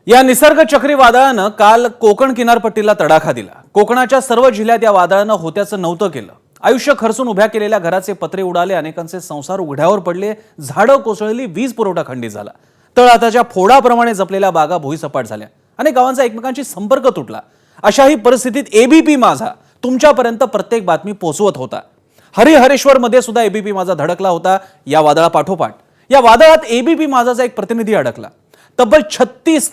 या निसर्ग चक्रीवादळानं काल कोकण किनारपट्टीला तडाखा दिला। कोकणाच्या सर्व जिल्ह्यात या वादळानं होत्याचं नव्हतं केलं। आयुष्य खर्चून उभ्या केलेल्या घराचे पत्रे उडाले, अनेकांचे संसार उघड्यावर पडले, झाडं कोसळली, वीज पुरवठा खंडित झाला। तळहाताच्या फोडाप्रमाणे जपलेल्या बागा भुईसपाट झाल्या। अनेक गावांचा एकमेकांशी संपर्क तुटला। अशाही परिस्थितीत एबीपी माझा तुमच्यापर्यंत प्रत्येक बातमी पोहोचवत होता। हरिहरेश्वर मध्ये सुद्धा एबीपी माझा धडकला होता। या वादळापाठोपाठ या वादळात एबीपी माझाचा एक प्रतिनिधी अडकला। तब्बल 36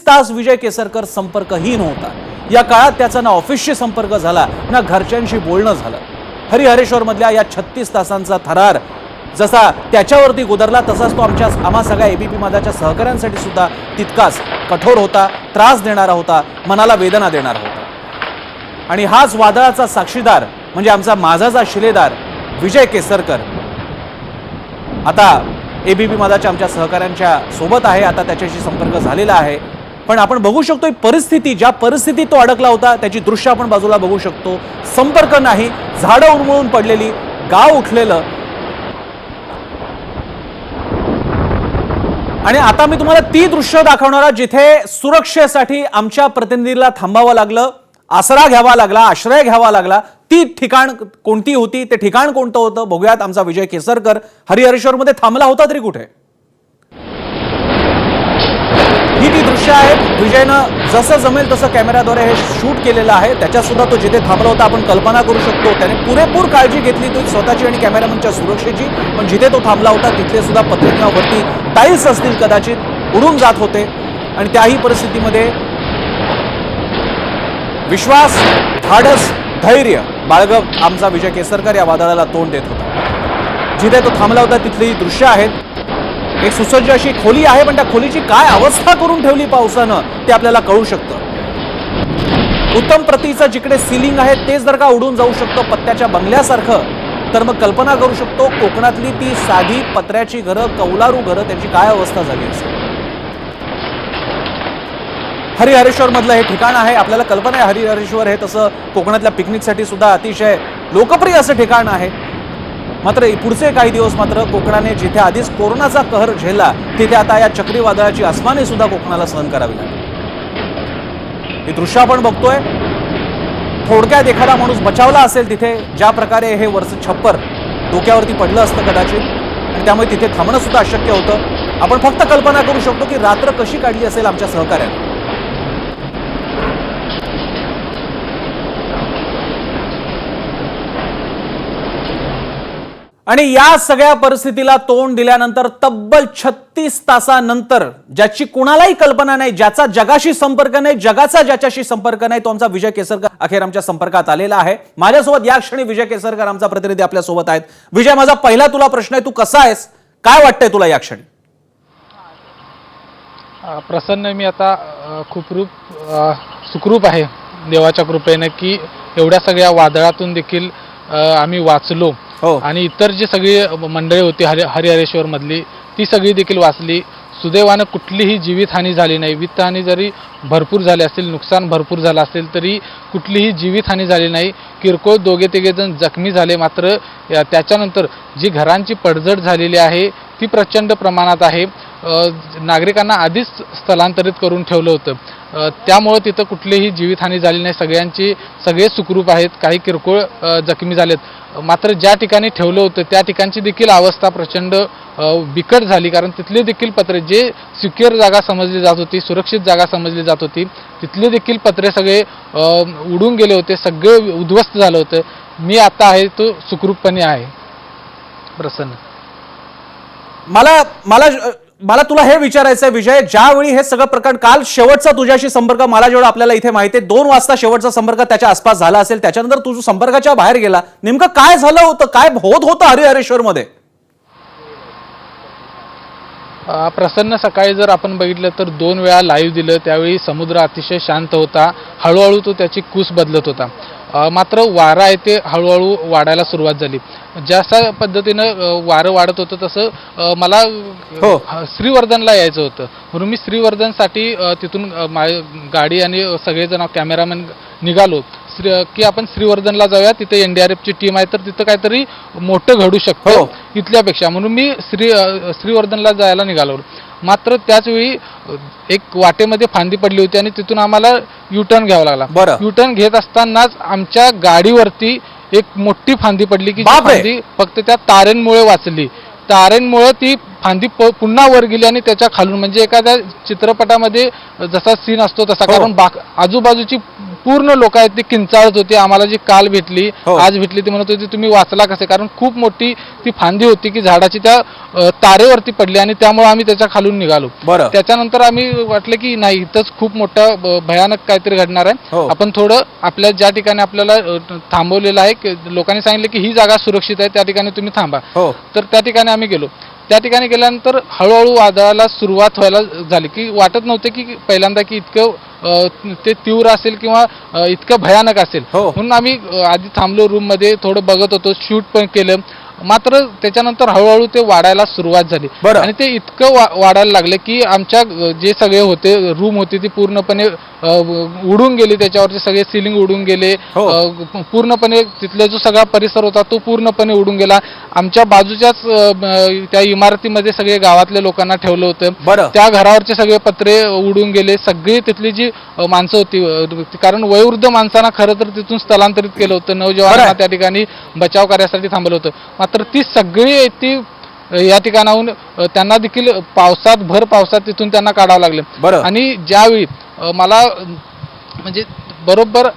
तास विजय केसरकर संपर्कहीन होता। या काळात त्याचा ना ऑफिसशी संपर्क झाला, ना घरच्यांशी बोलणं झालं। हरिहरेश्वर मधल्या या 36 तासांचा थरार जसा त्याच्यावरती गुदरला, तसाच तो आम्हा सगळ्या एबीपी माझाच्या सहकाऱ्यांसाठी सुद्धा तितकाच कठोर होता, त्रास देणारा होता, मनाला वेदना देणारा होता। आणि हाच वादळाचा साक्षीदार म्हणजे आमचा माझाचा शिलेदार विजय केसरकर आता एबीपी माझाच्या आमच्या सहकाऱ्यांच्या सोबत आहे। आता त्याच्याशी संपर्क झालेला आहे। पण आपण बघू शकतो परिस्थिती, ज्या परिस्थितीत तो अडकला होता त्याची दृश्य आपण बाजूला बघू शकतो। संपर्क नाही, झाडं उन्मळून पडलेली, गाव उठलेलं। आणि आता मी तुम्हाला ती दृश्य दाखवणार जिथे सुरक्षेसाठी आमच्या प्रतिनिधीला थांबावं लागलं, आसरा घ्यावा लागला, आश्रय घ्यावा लागला। ती ठिकाण कोणती होती, ते ठिकाण कोणतं होतं बघूयात। आमचा विजय केसरकर हरिहरेश्वर मध्ये थांबला होता तरी कुठे? ही ती दृश्य आहेत। विजयनं जसं जमेल तसं कॅमेऱ्याद्वारे हे शूट केलेलं आहे। त्याच्यात सुद्धा तो जिथे थांबला होता आपण कल्पना करू शकतो। त्याने पुरेपूर काळजी घेतली तो स्वतःची आणि कॅमेरामनच्या सुरक्षेची। पण जिथे तो थांबला होता तिथले सुद्धा पत्रे किंवा वरती टाईल्स असतील कदाचित उडून जात होते। आणि त्याही परिस्थितीमध्ये विश्वास, धाडस, धैर्य बाळगत आमचा विजय केसरकर या वादळाला तोंड देत होता। जिथे तो थांबला होता तिथली ही दृश्य आहेत। एक सुसज्ज अशी खोली आहे, पण त्या खोलीची काय अवस्था करून ठेवली पावसानं ते आपल्याला कळू शकतं। उत्तम प्रतीचं जिकडे सिलिंग आहे तेच जर का उडून जाऊ शकतं पत्त्याच्या बंगल्यासारखं, तर मग कल्पना करू शकतो कोकणातली ती साधी पत्र्याची घरं, कौलारू घरं, त्यांची काय अवस्था झाली असेल। हरिहरेश्वर मधलं हे ठिकाण आहे। आपल्याला कल्पना आहे हरिहरेश्वर हे तसं कोकणातल्या पिकनिकसाठी सुद्धा अतिशय लोकप्रिय असं ठिकाण आहे। मात्र पुढचे काही दिवस मात्र कोकणाने जिथे आधीच कोरोनाचा कहर झेलला तिथे आता या चक्रीवादळाची आसमाने सुद्धा कोकणाला सहन करावी लागली। ही दृश्य आपण बघतोय। थोडक्यात एखादा माणूस बचावला असेल तिथे, ज्या प्रकारे हे वरचं छप्पर डोक्यावरती पडलं असतं कदाचित, आणि त्यामुळे तिथे थांबणं सुद्धा अशक्य होतं। आपण फक्त कल्पना करू शकतो की रात्र कशी काढली असेल आमच्या सहकाऱ्यांनी। आणि या सगळ्या परिस्थितीला तोंड दिल्यानंतर तब्बल 36 तासानंतर ज्याची कुणालाही कल्पना नाही, ज्याचा जगाशी संपर्क नाही, जगाचा ज्याच्याशी संपर्क नाही, तो आमचा विजय केसरकर अखेर आमच्या संपर्कात आलेला आहे। माझ्यासोबत या क्षणी विजय केसरकर आमचा प्रतिनिधी आपल्या सोबत आहेत। विजय, माझा पहिला तुला प्रश्न आहे, तू कसा आहेस, काय वाटतंय तुला या क्षणी? प्रसन्न मी आता खूप सुखरूप आहे देवाच्या कृपेने की एवढ्या सगळ्या वादळातून देखील आम्ही वाचलो। आणि इतर जी सगळी मंडळी होती हरिहरेश्वर मधली ती सगळी देखील वाचली। सुदैवानं कुठलीही जीवितहानी झाली नाही। वित्तहानी जरी भरपूर झाली असेल, नुकसान भरपूर झालं असेल, तरी कुठलीही जीवितहानी झाली नाही। किरकोळ दोघे तिघे जण जखमी झाले। मात्र त्याच्यानंतर जी घरांची पडझड झालेली आहे ती प्रचंड प्रमाणात आहे। नागरिकांना आधीच स्थलांतरित करून ठेवलं होतं, त्यामुळे तिथं कुठलीही जीवितहानी झाली नाही। सगळे सुखरूप आहेत, काही किरकोळ जखमी झालेत। मात्र ज्या ठिकाणी ठेवलं होतं त्या ठिकाणची देखील अवस्था प्रचंड बिकट झाली, कारण तिथले देखील पत्रे जे सिक्युअर जागा समजली जात होती, सुरक्षित जागा समजली जात होती, तिथले देखील पत्रे सगळे उडून गेले होते, सगळे उद्ध्वस्त झालं होतं। मी आता आहे तो सुखरूपपणे आहे। प्रसन्न, मला तुला हे विचारायचं आहे विजय, ज्यावेळी हे सगळं प्रकरण काल शेवटचा तुझ्याशी संपर्क मला जेवढा आपल्याला इथे माहिती आहे 2 वाजता शेवटचा संपर्क त्याच्या आसपास झाला असेल, त्याच्यानंतर तू संपर्काच्या बाहेर गेला, नेमकं काय झालं होतं, काय होत होतं हरिहरेश्वर मध्ये? प्रसन्न, सकाळी जर आपण बघितलं तर 2 वेळा लाईव्ह दिलं, त्यावेळी समुद्र अतिशय शांत होता। हळूहळू तो त्याची कूस बदलत होता। मात्र वारं आहे ते हळूहळू वाढायला सुरुवात झाली। जशा पद्धतीनं वारं वाढत होतं तसं मला श्रीवर्धनला यायचं होतं, म्हणून मी श्रीवर्धनसाठी तिथून गाडी आणि सगळेजण कॅमेरामॅन निघालो। की आपण श्रीवर्धनला जाऊया, तिथे NDRF ची टीम आहे, तर तिथं काहीतरी मोठं घडू शकतं इथल्यापेक्षा, म्हणून मी श्रीवर्धनला जायला निघालो. मात्र त्याचवेळी एक वाटेमध्ये फांदी पडली होती आणि तिथून आम्हाला युटर्न घ्यावा लागला. युटर्न घेत असतानाच आमच्या गाडीवरती एक मोठी फांदी पडली की फांदी फक्त त्या तारेंमुळे वाचली. तारेंमुळे ती फांदी पुन्हा वर गेली आणि त्याच्या खालून, म्हणजे एखाद्या चित्रपटामध्ये जसा सीन असतो तसा, कारण आजूबाजूची पूर्ण लोक आहेत ती किंचाळत होती. आम्हाला जी काल भेटली आज भेटली ती म्हणत होती तुम्ही वाचला कसे, कारण खूप मोठी ती फांदी होती की झाडाची त्या तारेवरती पडली आणि त्यामुळे आम्ही त्याच्या खालून निघालो. त्याच्यानंतर आम्ही वाटलं की नाही, इथंच खूप मोठं भयानक काहीतरी घडणार आहे, आपण थोडं आपल्या ज्या ठिकाणी आपल्याला थांबवलेलं आहे, लोकांनी सांगितलं की ही जागा सुरक्षित आहे, त्या ठिकाणी तुम्ही थांबा. तर त्या ठिकाणी आम्ही गेलो. त्या ठिकाणी गेल्यानंतर हळूहळू वादळाला सुरुवात व्हायला झाली, की वाटत नव्हतं की पहिल्यांदा की इतकं ते तीव्र असेल किंवा इतकं भयानक असेल. म्हणून आम्ही आधी थांबलो रूममध्ये, थोडं बघत होतो, शूट पण केलं. मात्र त्याच्यानंतर हळूहळू ते वाढायला सुरुवात झाली आणि ते इतकं वाढायला लागले की आमच्या जे सगळे होते रूम होती ती पूर्णपणे उडून गेली, त्याच्यावरचे सगळे सिलिंग उडून गेले, पूर्णपणे तिथला जो सगळा परिसर होता तो पूर्णपणे उडून गेला. आमच्या बाजूच्याच त्या इमारतीमध्ये सगळे गावातल्या लोकांना ठेवलं होतं, त्या घरावरचे सगळे पत्रे उडून गेले. सगळी तिथली जी माणसं होती, कारण वयोवृद्ध माणसांना खरं तर तिथून स्थलांतरित केलं होतं, नौजवानांना त्या ठिकाणी बचाव कार्यासाठी थांबलं होतं. मात्र ती सगळी ती या ठिकाणाहून त्यांना देखील भर पावसात तिथून त्यांना काढावं लागलं. आणि ज्यावेळी मला म्हणजे बरोबर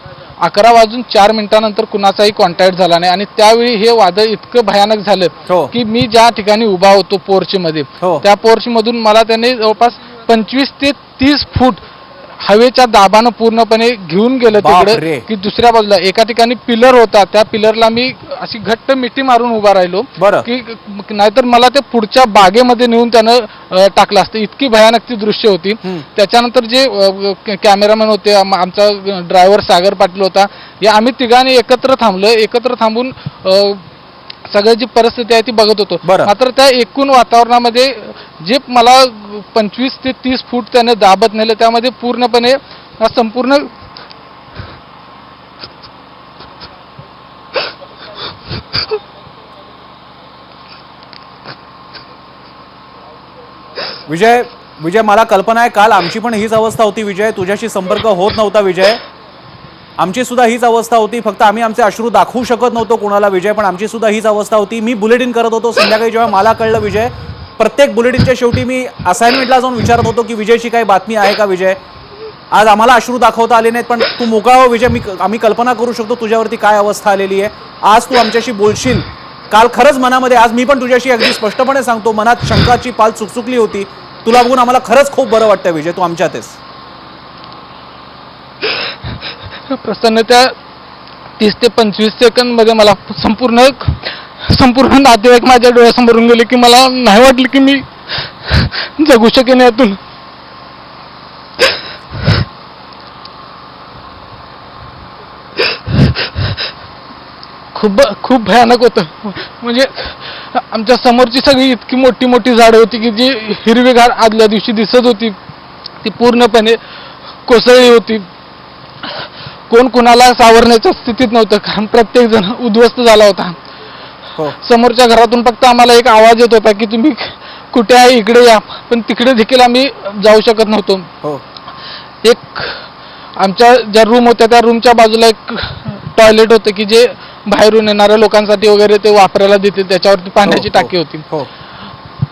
11:04 कुणाचाही कॉन्टॅक्ट झाला नाही आणि त्यावेळी हे वादळ इतकं भयानक झालं की मी ज्या ठिकाणी उभा होतो पोर्चमध्ये, त्या पोर्चमधून मला त्याने जवळपास 25 ते 30 फूट हवेच्या दाबानं पूर्णपणे घेऊन गेलं तिकडे, की दुसऱ्या बाजूला एका ठिकाणी पिलर होता, त्या पिलरला मी अशी घट्ट मिठी मारून उभा राहिलो की नाहीतर मला ते पुढच्या बागेमध्ये नेऊन त्यानं टाकलं असतं. इतकी भयानक ती दृश्य होती. त्याच्यानंतर जे कॅमेरामॅन होते, आमचा ड्रायव्हर सागर पाटील होता, या आम्ही तिघांनी एकत्र थांबलो. एकत्र थांबून सगळी जी परिस्थिती आहे ती बघत होतो. मात्र त्या एकूण वातावरणामध्ये जे मला 25 ते 30 फूट त्याने दाबत नेलं, त्यामध्ये पूर्णपणे संपूर्ण विजय मला कल्पना आहे काल आमची पण हीच अवस्था होती. विजय, तुझ्याशी संपर्क होत नव्हता. विजय, आमची सुद्धा हीच अवस्था होती, फक्त आम्ही आमचे अश्रू दाखवू शकत नव्हतो कोणाला. विजय, पण आमची सुद्धा हीच अवस्था होती. मी बुलेटिन करत होतो संध्याकाळी, जेव्हा मला कळलं विजय, प्रत्येक बुलेटिनच्या शेवटी मी असाइनमेंटला जाऊन विचारत होतो की विजयची काही बातमी आहे का. विजय, आज आम्हाला अश्रू दाखवता आले नाहीत, पण तू मोकळा हो विजय. आम्ही कल्पना करू शकतो तुझ्यावरती काय अवस्था आलेली आहे. आज तू आमच्याशी बोलशील. काल खरंच मनामध्ये, आज मी पण तुझ्याशी अगदी स्पष्टपणे सांगतो, मनात शंकाची पाल चुकचुकली होती. तुला बघून आम्हाला खरंच खूप बरं वाटतं विजय, तू आमच्यात आहेस. प्रसन्न, त्या 30 ते 25 सेकंदमध्ये मला संपूर्ण नातेवाईक माझ्या डोळ्यासमोरून गेले की मला नाही वाटलं की मी जगू शकेन यातून. खूप भयानक होतं. म्हणजे आमच्या समोरची सगळी इतकी मोठी मोठी झाडं होती की जी हिरवीगार आदल्या दिवशी दिसत होती, ती पूर्णपणे कोसळली होती. कोण कुणाला सावरण्याच्या स्थितीत नव्हतं, कारण प्रत्येक जण उद्ध्वस्त झाला होता. समोरच्या घरातून फक्त आम्हाला एक आवाज येत होता की तुम्ही कुठे आहे, इकडे या, पण तिकडे देखील आम्ही जाऊ शकत नव्हतो. एक आमच्या ज्या रूम होत्या त्या रूमच्या बाजूला एक टॉयलेट होतं की जे बाहेरून येणाऱ्या लोकांसाठी वगैरे ते वापरायला देते, त्याच्यावरती पाण्याची टाकी होती.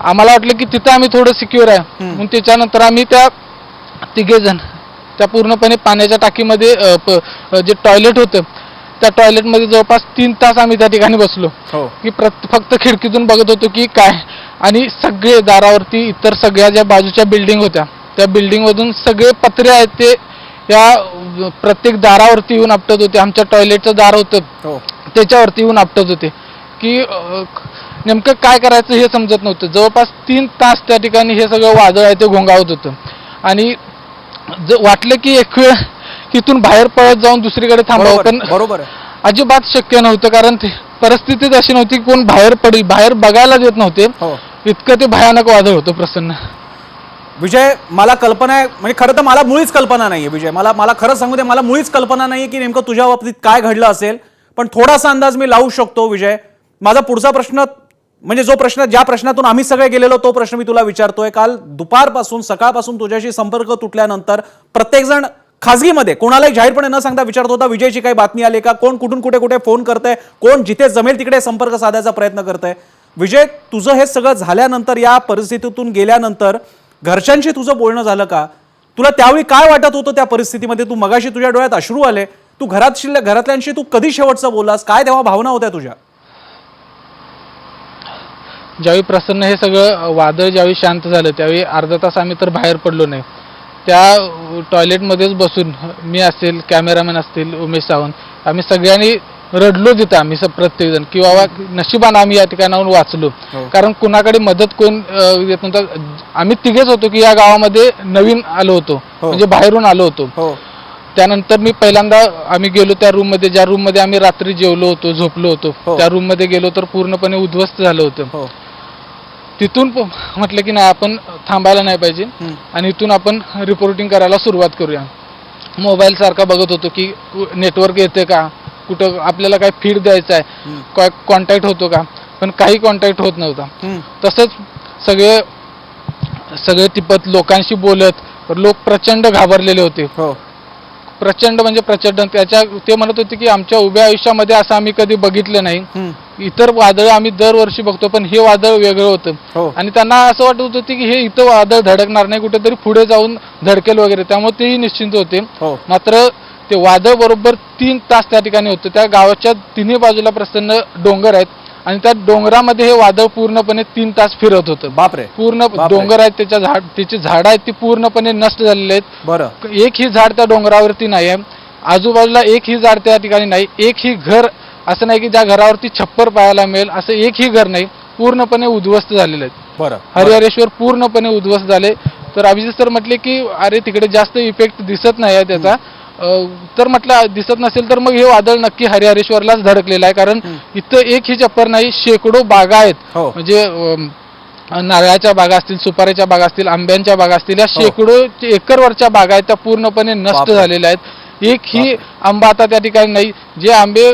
आम्हाला वाटलं की तिथं आम्ही थोडं सिक्युअर आहे, म्हणून त्याच्यानंतर आम्ही त्या तिघेजण त्या पूर्णपणे पाण्याच्या टाकीमध्ये जे टॉयलेट होतं त्या टॉयलेटमध्ये जवळपास 3 तास आम्ही त्या ठिकाणी बसलो की फक्त खिडकीतून बघत होतो की काय. आणि सगळे दारावरती इतर सगळ्या ज्या बाजूच्या बिल्डिंग होत्या त्या बिल्डिंगमधून सगळे पत्रे आहेत ते या प्रत्येक दारावरती येऊन आपटत होते. आमच्या टॉयलेटचं दार होतं त्याच्यावरती येऊन आपटत होते की नेमकं काय करायचं हे समजत नव्हतं. जवळपास 3 तास त्या ठिकाणी हे सगळं वादळ आहे ते घोंगावत होतं आणि वाटलं की एक वेळ इथून बाहेर पळत जाऊन दुसरीकडे थांबावं, पण बरोबर अजिबात शक्य नव्हतं, कारण ते परिस्थितीच अशी नव्हती कोण बाहेर पडेल, बाहेर बघायला देत नव्हते. इतकं ते भयानक वादळ होतं. प्रसन्न, विजय, मला कल्पना आहे काल आमची पण हीच अवस्था होती. विजय, आमची सुद्धा हीच अवस्था होती, फक्त आम्ही आमचे अश्रू दाखवू शकत नव्हतो कोणाला. विजय, पण आम्ही कल्पना करू शकतो तुझ्यावरती काय अवस्था आलेली आहे. आज विजय, मला कल्पना आहे, म्हणजे खरं तर मला मुळीच कल्पना नाहीये विजय, मला खरं सांगू दे, मला मुळीच कल्पना नाहीये की नेमकं तुझ्या बाबतीत काय घडलं असेल, पण थोडासा अंदाज मी लावू शकतो विजय. माझा पुढचा प्रश्न, म्हणजे जो प्रश्न, ज्या प्रश्नातून आम्ही सगळे गेलेलो, तो प्रश्न मी तुला विचारतोय. काल दुपारपासून सकाळपासून तुझ्याशी संपर्क तुटल्यानंतर प्रत्येकजण खासगीमध्ये कोणालाही जाहीरपणे न सांगता विचारत होता, विजयची काही बातमी आली का, कोण कुठून कुठे कुठे फोन करतंय, कोण जिथे जमेल तिकडे संपर्क साधायचा प्रयत्न करतंय. विजय, तुझं हे सगळं झाल्यानंतर, या परिस्थितीतून गेल्यानंतर घरच्यांशी तुझं बोलणं झालं का? तुला त्यावेळी काय वाटत होतं त्या परिस्थितीमध्ये? तू मगाशी तुझ्या डोळ्यात अश्रू आले, तू घरातल्यांशी तू कधी शेवटचं बोललास? काय तेव्हा भावना होत्या तुझ्या? ज्यावेळी प्रसन्न हे सगळं वादळ ज्यावेळी शांत झालं त्यावेळी अर्धा तास आम्ही तर बाहेर पडलो नाही. त्या टॉयलेटमध्येच बसून मी असेल, कॅमेरामॅन असतील, उमेश सावंत, आम्ही सगळ्यांनी रडलो तिथं. आम्ही प्रत्येकजण की बाबा नशिबानं आम्ही या ठिकाणाहून वाचलो. कारण कुणाकडे मदत कोण येत नव्हतं. आम्ही तिघेच होतो की या गावामध्ये नवीन आलो होतो, म्हणजे बाहेरून आलो होतो. त्यानंतर मी पहिल्यांदा आम्ही गेलो त्या रूममध्ये, ज्या रूममध्ये आम्ही रात्री जेवलो होतो, झोपलो होतो, त्या रूममध्ये गेलो तर पूर्णपणे उद्ध्वस्त झालं होतं. तिथून म्हटलं की नाही, आपण थांबायला नाही पाहिजे आणि इथून आपण रिपोर्टिंग करायला सुरुवात करूया. मोबाईल सारखा बघत होतो की नेटवर्क येते का, कुठं आपल्याला काय फीड द्यायचं आहे, काय कॉन्टॅक्ट होतो का, पण काही कॉन्टॅक्ट होत नव्हता. तसंच सगळे टिपत लोकांशी बोलत, लोक प्रचंड घाबरलेले होते. प्रचंड म्हणजे प्रचंड. ते म्हणत होते की आमच्या उभ्या आयुष्यामध्ये असं आम्ही कधी बघितलं नाही. इतर वादळ आम्ही दरवर्षी बघतो, पण हे वादळ वेगळं होतं. आणि त्यांना असं वाटत होतं की हे इथं वादळ धडकणार नाही, कुठेतरी पुढे जाऊन धडकेल वगैरे, त्यामुळे तेही निश्चिंत होते. मात्र ते वादळ बरोबर 3 तास त्या ठिकाणी होतं. त्या गावाच्या तिन्ही बाजूला प्रसन्न डोंगर आहेत आणि त्या डोंगरामध्ये हे वादळ पूर्णपणे 3 तास फिरत होतं. बापरे. पूर्ण डोंगर आहेत, त्याची झाडं आहेत ती पूर्णपणे नष्ट झालेली आहेत. बरं. एकही झाड त्या डोंगरावरती नाही आहे. आजूबाजूला एकही झाड त्या ठिकाणी नाही. एकही घर असं नाही की ज्या घरावरती छप्पर पाहायला मिळेल, असं एकही घर नाही. पूर्णपणे उद्ध्वस्त झालेले आहेत. बरं. हरिहरेश्वर पूर्णपणे उद्ध्वस्त झाले. तर अभिजित सर म्हटले की अरे तिकडे जास्त इफेक्ट दिसत नाही आहे त्याचा. तर म्हटलं दिसत नसेल तर मग हे वादळ नक्की हरिहरेश्वरलाच धडकलेलं आहे, कारण इथं एकही छप्पर नाही. शेकडो बागा आहेत, म्हणजे नारळाच्या बागा असतील, सुपारीच्या बागा असतील, आंब्यांच्या बागा असतील, या शेकडो एकरवरच्या बागा आहेत त्या पूर्णपणे नष्ट झालेल्या आहेत. एकही आंबा आता त्या ठिकाणी नाही. जे आंबे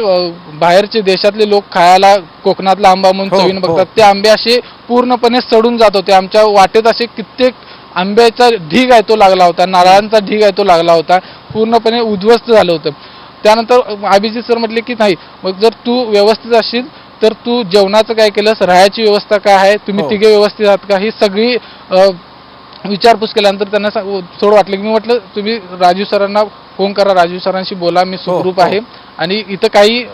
बाहेरचे देशातले लोक खायला कोकणातला आंबा म्हणून चवीने बघतात, ते आंबे असे पूर्णपणे सडून जात होते. आमच्या वाटेत असे कित्येक आंब्याचा ढीग आहे तो लागला होता, नारळांचा ढीग आहे तो लागला होता, पूर्णपणे उद्ध्वस्त झालं होतं. त्यानंतर अभिजित सर म्हटले की नाही, मग जर तू व्यवस्थित असशील तर तू जेवणाचं काय केलंस, राहायची व्यवस्था काय आहे, तुम्ही तिघे व्यवस्थित आहात का, ही सगळी विचारपूस केल्यानंतर त्यांना थोडं वाटलं की, मी म्हटलं तुम्ही राजीव सरांना फोन करा, राजीव सरांशी बोला, मी सुखरूप आहे आणि इथं काही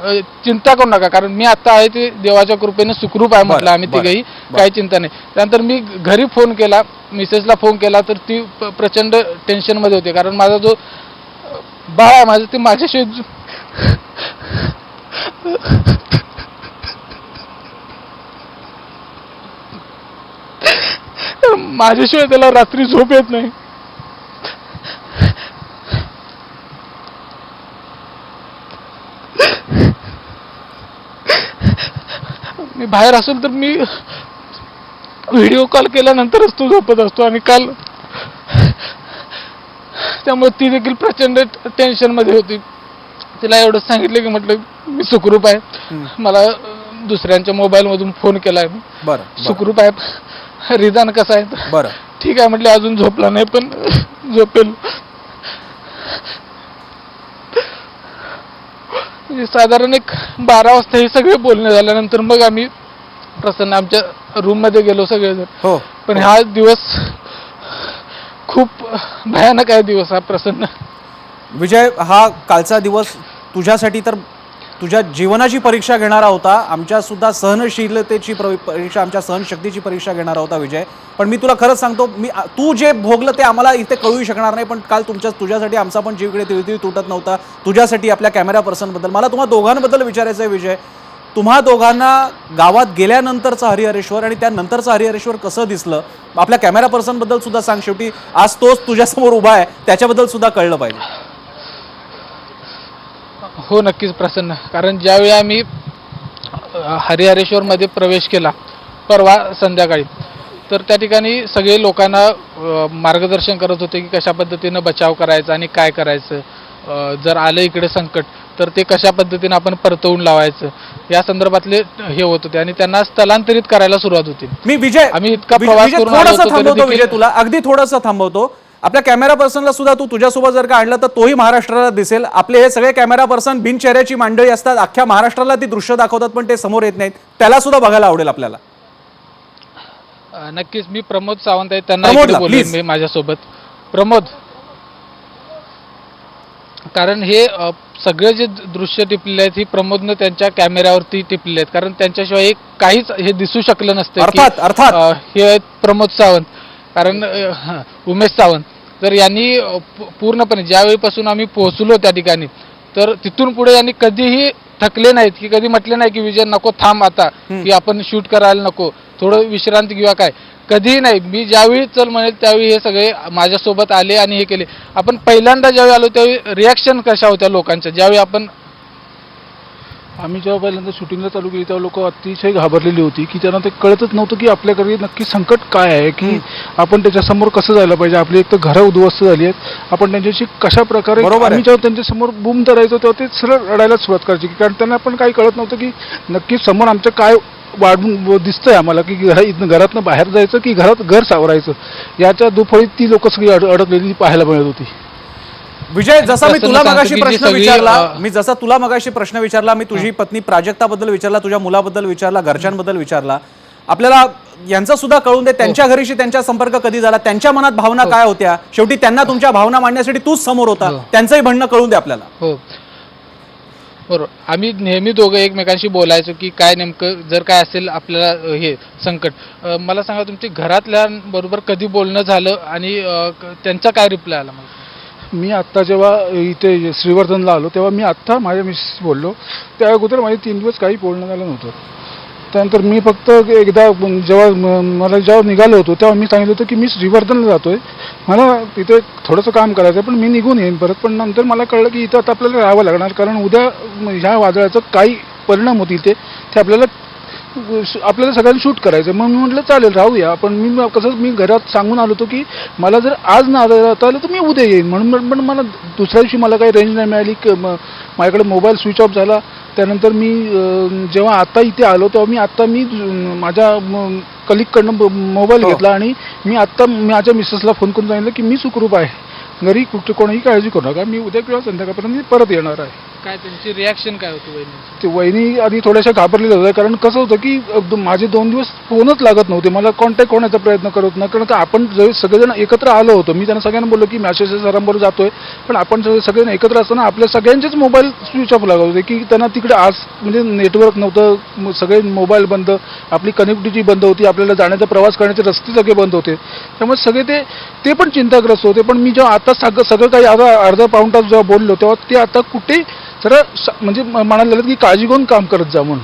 चिंता करू नका, कारण मी आता आहे ते देवाच्या कृपेने सुखरूप आहे म्हटलं. आम्ही तिघेही काही चिंता नाही. त्यानंतर मी घरी फोन केला, मिसेसला फोन केला, तर ती प्रचंड टेन्शनमध्ये होते, कारण माझा जो बाळ आहे माझं ते माझ्याशिवाय त्याला रात्री झोप येत नाही. मी बाहेर असेल तर मी व्हिडिओ कॉल केल्यानंतरच तो झोपत असतो, आणि काल त्यामुळे ती देखील प्रचंड टेन्शन मध्ये होती. तिला एवढंच सांगितलं की म्हटलं मी सुखरूप आहे, मला दुसऱ्यांच्या मोबाईल मधून फोन केलाय, सुखरूप आहे. रिदान कसा आहे? बरं, ठीक आहे म्हटलं, अजून झोपला नाही पण झोपेल. साधारण 12 वाजता हे सगळे बोलणे झाल्यानंतर मग आम्ही प्रसन्न आमच्या रूम मध्ये गेलो सगळेजण. पण हा दिवस खूप भयानक आहे दिवस हा प्रसन्न. विजय, हा कालचा दिवस तुझ्यासाठी तर तुझ्या जीवनाची परीक्षा घेणारा होता, आमच्या सुद्धा सहनशीलतेची परीक्षा, आमच्या सहनशक्तीची परीक्षा घेणारा होता विजय. पण मी तुला खरंच सांगतो, तू जे भोगलं ते आम्हाला इथे कळू शकणार नाही, पण काल तुझ्यासाठी आमचा पण जीव इकडे तिळतिळ तुटत नव्हता. तुझ्यासाठी, आपल्या कॅमेरा पर्सनबद्दल मला तुम्हा दोघांबद्दल विचारायचं आहे विजय. तुम्हा दोघांना गावात गेल्यानंतरचं हरिहरेश्वर आणि त्यानंतरचं हरिहरेश्वर कसं दिसलं, आपल्या कॅमेरा पर्सनबद्दल सुद्धा सांग. शेवटी आज तोच तुझ्यासमोर उभा आहे, त्याच्याबद्दल सुद्धा कळलं पाहिजे. हो नक्कीच प्रसन्न, कारण ज्यावेळी आम्ही हरिहरेश्वरमध्ये प्रवेश केला परवा संध्याकाळी, तर त्या ठिकाणी सगळे लोकांना मार्गदर्शन करत होते की कशा पद्धतीनं बचाव करायचा आणि काय करायचं, जर आलं इकडे संकट तर ते कशा पद्धतीने आपण परतवून लावायचं या संदर्भातले हे होत होते आणि त्यांना स्थलांतरित करायला सुरुवात होती. मी विजय आम्ही इतका प्रवास करून आलो थोडंसं होतो तरी थांबवतो, देखील विजय तुला अगदी थोडंसं थांबवतो. आपल्या कॅमेरा पर्सनला सुद्धा तुझ्यासोबत जर का आणलं तर तोही महाराष्ट्राला दिसेल. आपले हे सगळे कॅमेरा पर्सन बिनचेहऱ्याची मंडळी असतात, अख्ख्या महाराष्ट्राला ती दृश्य दाखवतात पण ते समोर येत नाहीत. त्याला सुद्धा बघायला आवडेल आपल्याला. नक्कीच मी प्रमोद सावंत आहे, त्यांना प्रमोदला, इकडे बोलवेन please. मी माझ्यासोबत. प्रमोद, कारण हे सगळे जे दृश्य टिपलेले आहेत ही प्रमोदनं त्यांच्या कॅमेऱ्यावरती टिपलेले आहेत, कारण त्यांच्याशिवाय हे काहीच हे दिसू शकलं नसतं. अर्थात हे आहेत प्रमोद सावंत, कारण उमेश सावंत. तर यांनी पूर्णपणे ज्यावेळीपासून आम्ही पोहोचलो त्या ठिकाणी तर तिथून पुढे यांनी कधीही थकले नाहीत, की कधी म्हटले नाही की विजय नको थांब आता, की आपण शूट करायला नको, थोडं विश्रांती किंवा काय, कधीही नाही. मी ज्यावेळी चल म्हणेल त्यावेळी हे सगळे माझ्यासोबत आले आणि हे केले. आपण पहिल्यांदा ज्यावेळी आलो त्यावेळी रिॲक्शन कशा होत्या लोकांच्या, ज्यावेळी आम्ही जेव्हा पहिल्यांदा शूटिंगला चालू केली तेव्हा लोक अतिशय घाबरलेली होती, की त्यांना ते कळतच नव्हतं की आपल्याकडे नक्की संकट काय आहे, की आपण त्याच्यासमोर कसं जायला पाहिजे. आपली एक तर घरं उद्ध्वस्त झाली आहेत, आपण त्यांच्याशी कशा प्रकारे, आम्ही जेव्हा त्यांच्यासमोर बूम धरायचो तेव्हा ते सरळ रडायला सुरुवात करायची, कारण त्यांना पण काही कळत नव्हतं की नक्की समोर आमच्या काय वाढून दिसतंय आम्हाला, की घरातनं बाहेर जायचं की घर सावरायचं, याच्या दुफळीत ती लोक सगळी अडकलेली पाहायला मिळत होती. विजय, जसा मी तुला मगाशी प्रश्न विचारला, मी तुझी पत्नी प्राजक्ताबद्दल विचारला, तुझ्या मुलाबद्दल विचारला, घरच्यांबद्दल विचारला, आपल्याला यांचं सुद्धा कळून दे त्यांच्या घरीशी त्यांचा संपर्क कधी झाला, त्यांच्या मनात भावना काय होत्या. शेवटी त्यांना तुमच्या भावना मांडण्यासाठी तूच समोर होता, त्यांचंही म्हणणं कळून दे आपल्याला. हो बरोबर, आम्ही नेहमी दोघं एकमेकांशी बोलायचो की काय नेमकं जर काय असेल आपल्याला हे संकट. मला सांगा तुमच्या घरातल्यांबरोबर कधी बोलणं झालं आणि त्यांचा काय रिप्लाय आला? मला मी आत्ता जेव्हा इथे श्रीवर्धनला आलो तेव्हा मी आत्ता माझ्या मिसेस बोललो, त्या अगोदर माझे 3 दिवस काही बोलणं झालं नव्हतं. त्यानंतर मी फक्त एकदा जेव्हा निघालो होतो तेव्हा मी सांगितलं होतं की मी श्रीवर्धनला जातोय, मला तिथे थोडंसं काम करायचं पण मी निघून येईन परत. पण नंतर मला कळलं की इथं आता आपल्याला राहावं लागणार, कारण उद्या ह्या वादळाचं काही परिणाम होतील ते आपल्याला सगळ्यांना शूट करायचं. मग मी म्हटलं चालेल राहूया. पण मी घरात सांगून आलो होतो की मला जर आज ना आता आलं तर मी उद्या येईन म्हणून. पण मला दुसऱ्या दिवशी मला काही रेंज नाही मिळाली, माझ्याकडे मोबाईल स्विच ऑफ झाला. त्यानंतर मी जेव्हा आता इथे आलो तेव्हा मी माझ्या कलिगकडनं मोबाईल घेतला आणि मी आत्ता माझ्या मिसेसला फोन करून सांगितलं की मी सुखरूप आहे, घरी कुठे कोणाही काळजी करू नका, मी उद्या किंवा संध्याकाळपर्यंत परत येणार आहे. काय त्यांची रिॲक्शन काय होती वहिनी? ते वहिनी आधी थोड्याशा घाबरलेल्या होत्या, कारण कसं होतं की माझे 2 दिवस फोनच लागत नव्हते, मला कॉन्टॅक्ट होण्याचा प्रयत्न करत नाही, कारण का आपण सगळेजण एकत्र आलो होतो. मी त्यांना सगळ्यांना बोललो की मॅसेज सरांबरोबर जातोय, पण आपण सगळेजण एकत्र असताना आपल्या सगळ्यांचेच मोबाईल स्विच ऑफ लागत होते, की त्यांना तिकडे आज म्हणजे नेटवर्क नव्हतं, सगळे मोबाईल बंद, आपली कनेक्टिव्हिटी बंद होती, आपल्याला जाण्याचा प्रवास करण्याचे रस्ते सगळे बंद होते. त्यामुळे सगळे ते पण चिंताग्रस्त होते. पण मी जेव्हा आता सगळं काही अर्धा पाऊण तास जेव्हा बोललो तेव्हा ते आता कुठे सरळ म्हणजे म्हणायला लागलं की काळजी घेऊन काम करत जा म्हणून.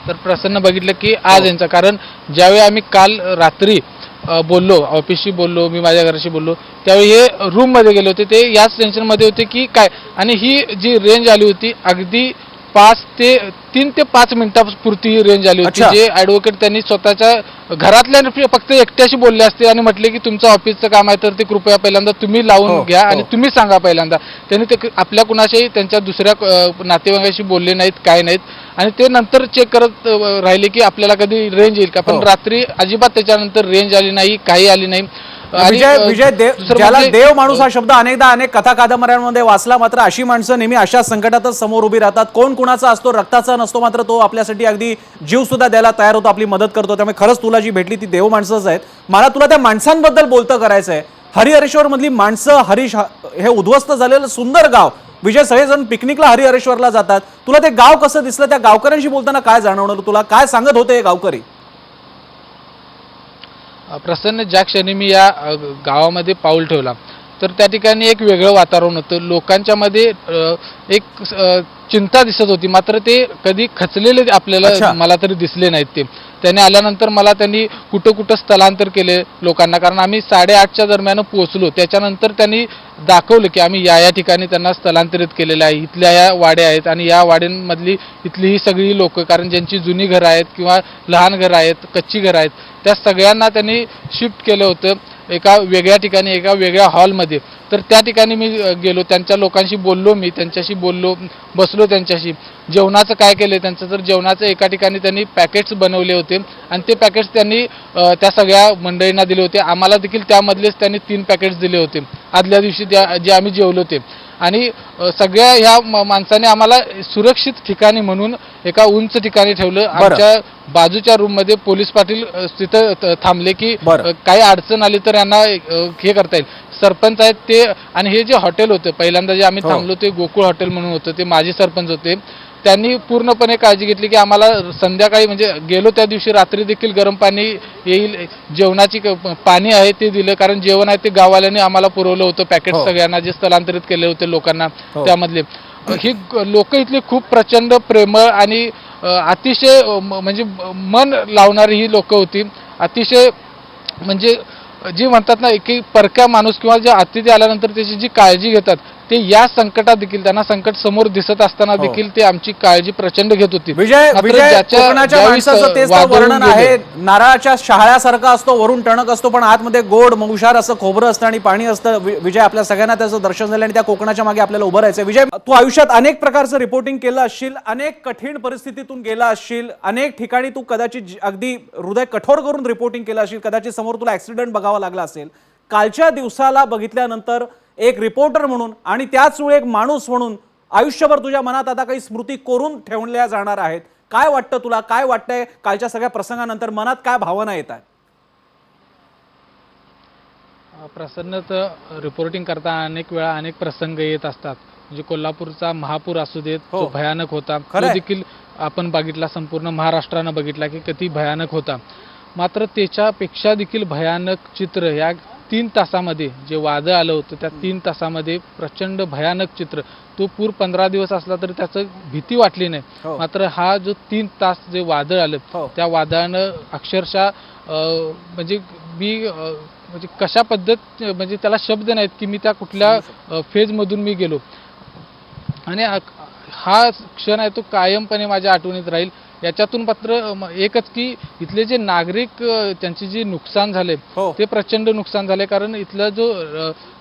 तर प्रसन्न बघितलं की आज यांचा, कारण ज्यावेळी आम्ही काल रात्री बोललो, ऑफिसशी बोललो, मी माझ्या घराशी बोललो, त्यावेळी हे रूममध्ये गेले होते, ते याच टेन्शनमध्ये होते की काय. आणि ही जी रेंज आली होती अगदी 3 ते 5 मिनिटापुरती ही रेंज आली होती, जे ॲडव्होकेट त्यांनी स्वतःच्या घरातल्या फक्त एकट्याशी बोलले असते आणि म्हटले की तुमचं ऑफिसचं काम आहे तर ते कृपया पहिल्यांदा तुम्ही लावून घ्या आणि तुम्ही सांगा पहिल्यांदा. त्यांनी ते आपल्या कुणाशाही त्यांच्या दुसऱ्या नातेवाईकांशी बोलले नाहीत, काय नाहीत, आणि ते नंतर चेक करत राहिले की आपल्याला कधी रेंज येईल का. पण रात्री अजिबात त्याच्यानंतर रेंज आली नाही, काही आली नाही. विजय, ज्याला देव माणूस हा शब्द अनेकदा अनेक कथा कादंबऱ्यांमध्ये वाचला, मात्र अशी माणसं नेहमी अशा संकटातच समोर उभी राहतात. कोण कुणाचा असतो, रक्ताचा नसतो, मात्र तो आपल्यासाठी अगदी जीव सुद्धा द्यायला तयार होतो, आपली मदत करतो. त्यामुळे खरंच तुला जी भेटली ती देव माणसंच आहेत. मला तुला त्या माणसांबद्दल बोलतं करायचं आहे. हरिहरेश्वर मधली माणसं, हे उद्ध्वस्त झालेलं सुंदर गाव. विजय, सगळेजण पिकनिकला हरिहरेश्वरला जातात, तुला ते गाव कसं दिसलं, त्या गावकऱ्यांशी बोलताना काय जाणवलं तुला, काय सांगत होते हे गावकरी? प्रसन्न, ज्या क्षणी मी या गावामध्ये पाऊल ठेवला तर त्या ठिकाणी एक वेगळं वातावरण होतं. लोकांच्या मध्ये एक चिंता दिसत होती, मात्र ते कधी खचलेले आपल्याला मला तरी दिसले नाहीत. त्याने आल्यानंतर मला त्यांनी कुठं कुठं स्थलांतर केले लोकांना, कारण आम्ही 8:30च्या दरम्यान पोहोचलो. त्याच्यानंतर त्यांनी दाखवलं की आम्ही या ठिकाणी त्यांना स्थलांतरित केलेलं आहे. इथल्या या वाड्या आहेत आणि या वाड्यांमधली इथली ही सगळी लोकं, कारण ज्यांची जुनी घरं आहेत किंवा लहान घरं आहेत, कच्ची घरं आहेत, त्या सगळ्यांना त्यांनी शिफ्ट केलं होतं एका वेगळ्या ठिकाणी, एका वेगळ्या हॉलमध्ये. तर त्या ठिकाणी मी गेलो, त्यांच्या लोकांशी बोललो, मी त्यांच्याशी बोललो, बसलो त्यांच्याशी. जेवणाचं काय केलं त्यांचं, तर जेवणाचं एका ठिकाणी त्यांनी पॅकेट्स बनवले होते आणि ते पॅकेट्स त्यांनी त्या सगळ्या मंडळींना दिले होते. आम्हाला देखील त्यामधलेच त्यांनी 3 पॅकेट्स दिले होते आदल्या दिवशी जे आम्ही जेवलो ते. आणि सगळ्या ह्या माणसाने आम्हाला सुरक्षित ठिकाणी म्हणून एका उंच ठिकाणी ठेवलं. आमच्या बाजूच्या रूममध्ये पोलीस पाटील तिथं थांबले की काही अडचण आली तर यांना हे करता येईल. सरपंच आहेत ते, आणि हे जे हॉटेल होतं पहिल्यांदा जे आम्ही थांबलो ते गोकुळ हॉटेल म्हणून होतं, ते माजी सरपंच होते. त्यांनी पूर्णपणे काळजी घेतली की आम्हाला संध्याकाळी, म्हणजे गेलो त्या दिवशी रात्री देखील गरम पाणी येईल, जेवणाची पाणी आहे ते दिलं, कारण जेवण आहे ते गाववाल्यांनी आम्हाला पुरवलं होतं. पॅकेट सगळ्यांना जे स्थलांतरित केले होते लोकांना त्यामधले. ही लोक इथली खूप प्रचंड प्रेमळ आणि अतिशय म्हणजे मन लावणारी ही लोक होती. अतिशय म्हणजे जी म्हणतात ना की परक्या माणूस किंवा जे अतिथी आल्यानंतर त्याची जी काळजी घेतात, ते या संकटात देखील, त्यांना संकट समोर दिसत असताना देखील ते आमची काळजी प्रचंड घेत होती. कोकणाच्या माणसाचं तेच वर्णन आहे. नारळाच्या शहाळ्यासारखा असतो, वरून टणक असतो, पण आतमध्ये गोड मुंगशार असं खोबरं असतं आणि पाणी असतं. विजय, आपल्या सगळ्यांना त्याचं दर्शन झालं आणि त्या कोकणाच्या मागे आपल्याला उभं राहायचं. विजय, तू आयुष्यात अनेक प्रकारचं रिपोर्टिंग केलं असशील, अनेक कठीण परिस्थितीतून गेला असशील, अनेक ठिकाणी तू कदाचित अगदी हृदय कठोर करून रिपोर्टिंग केलं असशील, कदाचित समोर तुला ऍक्सिडेंट बघावा लागला असेल. कालच्या दिवसाला बघितल्यानंतर एक रिपोर्टर म्हणून आणि त्याच वेळी एक माणूस म्हणून आयुष्यभर तुझ्या मनात आता काही स्मृती कोरून ठेवल्या जाणार आहेत. काय वाटतं तुला, काय वाटतंय कालच्या सगळ्या प्रसंगानंतर, मनात काय भावना येत आहेत? प्रसन्न तर रिपोर्टिंग करता अनेक वेळा अनेक प्रसंग येत असतात. म्हणजे कोल्हापूरचा महापूर असू देत, जो भयानक होता, तो देखील आपण बघितला, संपूर्ण महाराष्ट्रानं बघितला की किती भयानक होता. मात्र त्याच्यापेक्षा देखील भयानक चित्र या 3 तासामध्ये जे वादळ आलं होतं, त्या 3 तासामध्ये प्रचंड भयानक चित्र. तो पूर 15 दिवस असला तरी त्याचं भीती वाटली नाही. मात्र हा जो 3 तास जे वादळ आलं, त्या वादळानं अक्षरशः म्हणजे मी म्हणजे कशा पद्धत, म्हणजे त्याला शब्द नाहीत की मी त्या कुठल्या फेजमधून मी गेलो. आणि हा क्षण आहे तो कायमपणे माझ्या आठवणीत राहील. याच्यातून मात्र एकच की इथले जे नागरिक, त्यांचे जे नुकसान झाले ते प्रचंड नुकसान झाले, कारण इथला जो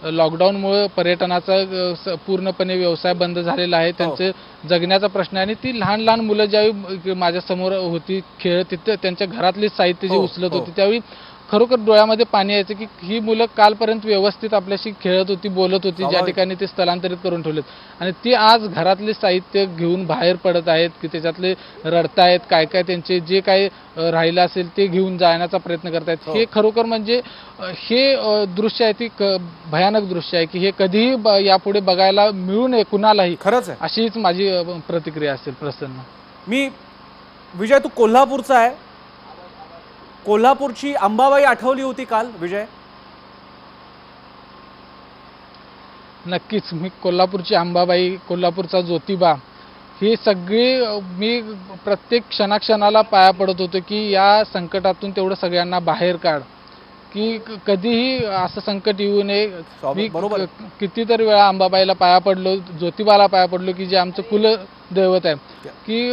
लॉकडाऊनमुळे पर्यटनाचा पूर्णपणे व्यवसाय बंद झालेला आहे. त्यांचे जगण्याचा प्रश्न आहे. आणि ती लहान लहान मुलं ज्यावेळी माझ्यासमोर होती खेळत, तिथं त्यांच्या घरातले साहित्य जे उचलत होती, त्यावेळी खरोखर डोळ्यामध्ये पाणी यायचं की ही मुलं कालपर्यंत व्यवस्थित आपल्याशी खेळत होती, बोलत होती, ज्या ठिकाणी ते स्थलांतरित करून ठेवलेत, आणि ती आज घरातले साहित्य घेऊन बाहेर पडत आहेत की त्याच्यातले रडतायत, काय काय त्यांचे जे काय राहिलं असेल ते घेऊन जाण्याचा प्रयत्न करतायत. हे खरोखर म्हणजे हे दृश्य आहे ती भयानक दृश्य आहे की हे कधीही यापुढे बघायला मिळू नये कुणालाही. खरंच आहे, अशीच माझी प्रतिक्रिया असेल. प्रसन्न, मी विजय, तू कोल्हापूरचा आहे, कोल्हापूरची अंबाबाई आठवली होती काल विजय? नक्कीच. मी कोल्हापूरची अंबाबाई, कोल्हापूरचा ज्योतिबा, हे सगळे मी प्रत्येक क्षणाक्षणाला पाया पडत होतो की या संकटातून तेवढं सगळ्यांना बाहेर काढ, की कधीही असं संकट येऊ नये. मी कितीतरी वेळा अंबाबाईला पाया पडलो, ज्योतिबाला पाया पडलो की जे आमचं कुलदैवत आहे, की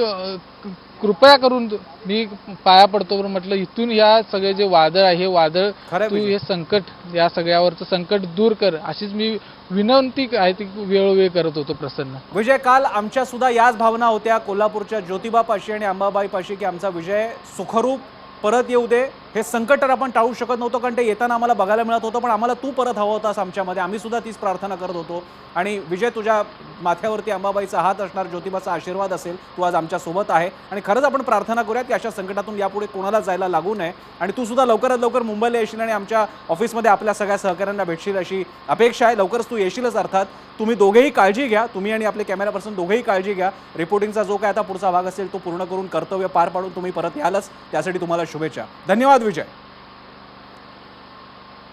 कृपया करून मी पाया पडतो. म्हटलं इथून या सगळे जे वादळ आहे, हे वादळ तू, हे संकट, या सगळ्यावरचं संकट दूर कर, अशीच मी विनंती आहे ती वेळोवेळी करत होतो. प्रसन्न, विजय, काल आमच्या सुद्धा याच भावना होत्या कोल्हापूरच्या ज्योतिबापाशी आणि अंबाबाईपाशी की आमचा विजय सुखरूप परत येऊ दे. हे संकट तर आपण टाळू शकत नव्हतो, कारण ते येताना आम्हाला बघायला मिळत होतं, पण आम्हाला तू परत हवा होतास आमच्यामध्ये. आम्ही सुद्धा तीच प्रार्थना करत होतो. आणि विजय, तुझ्या माथ्यावरती अंबाबाईचा हात असणार, ज्योतिबाचा आशीर्वाद असेल. तू आज आमच्यासोबत आहे आणि खरंच आपण प्रार्थना करूयात की अशा संकटातून यापुढे कोणाला जायला लागू नये. आणि तू सुद्धा लवकरात लवकर मुंबईला येशील आणि आमच्या ऑफिसमध्ये आपल्या सगळ्या सहकाऱ्यांना भेटशील अशी अपेक्षा आहे. लवकरच तू येशीलच अर्थात. तुम्ही दोघेही काळजी घ्या, तुम्ही आणि आपले कॅमेरा पर्सन दोघेही काळजी घ्या. रिपोर्टिंगचा जो काय आता पुढचा भाग असेल तो पूर्ण करून, कर्तव्य पार पाडून तुम्ही परत यालच, त्यासाठी तुम्हाला शुभेच्छा. धन्यवाद विजय.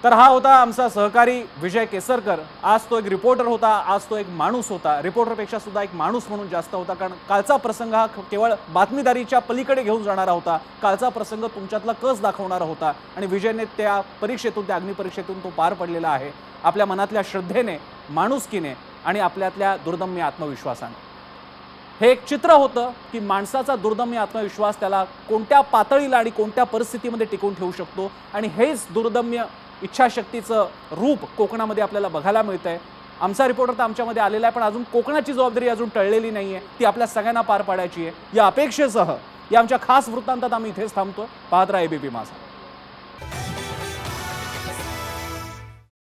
तर हा होता आमचा सहकारी विजय केसरकर. आज तो एक रिपोर्टर होता, आज तो एक माणूस होता. रिपोर्टरपेक्षा सुद्धा एक माणूस म्हणून जास्त होता, कारण कालचा प्रसंग हा केवळ बातमीदारीच्या पलीकडे घेऊन जाणारा होता. कालचा प्रसंग तुमच्यातला कस दाखवणारा होता आणि विजयने त्या परीक्षेतून, त्या अग्निपरीक्षेतून तो पार पडलेला आहे आपल्या मनातल्या श्रद्धेने, माणुसकीने आणि आपल्यातल्या दुर्दम्य आत्मविश्वासाने. हे एक चित्र होतं की माणसाचा दुर्दम्य आत्मविश्वास त्याला कोणत्या पातळीला आणि कोणत्या परिस्थितीमध्ये टिकवून ठेवू शकतो, आणि हेच दुर्दम्य इच्छाशक्तीचं रूप कोकणामध्ये आपल्याला बघायला मिळतंय. आमचा रिपोर्टर तर आमच्यामध्ये आलेला आहे, पण अजून कोकणाची जबाबदारी अजून टळलेली नाहीये, ती आपल्या सगळ्यांना पार पाडायची आहे. या अपेक्षेसह या आमच्या खास वृत्तांतात आम्ही इथेच थांबतो. पाहत राहा ABP माझा.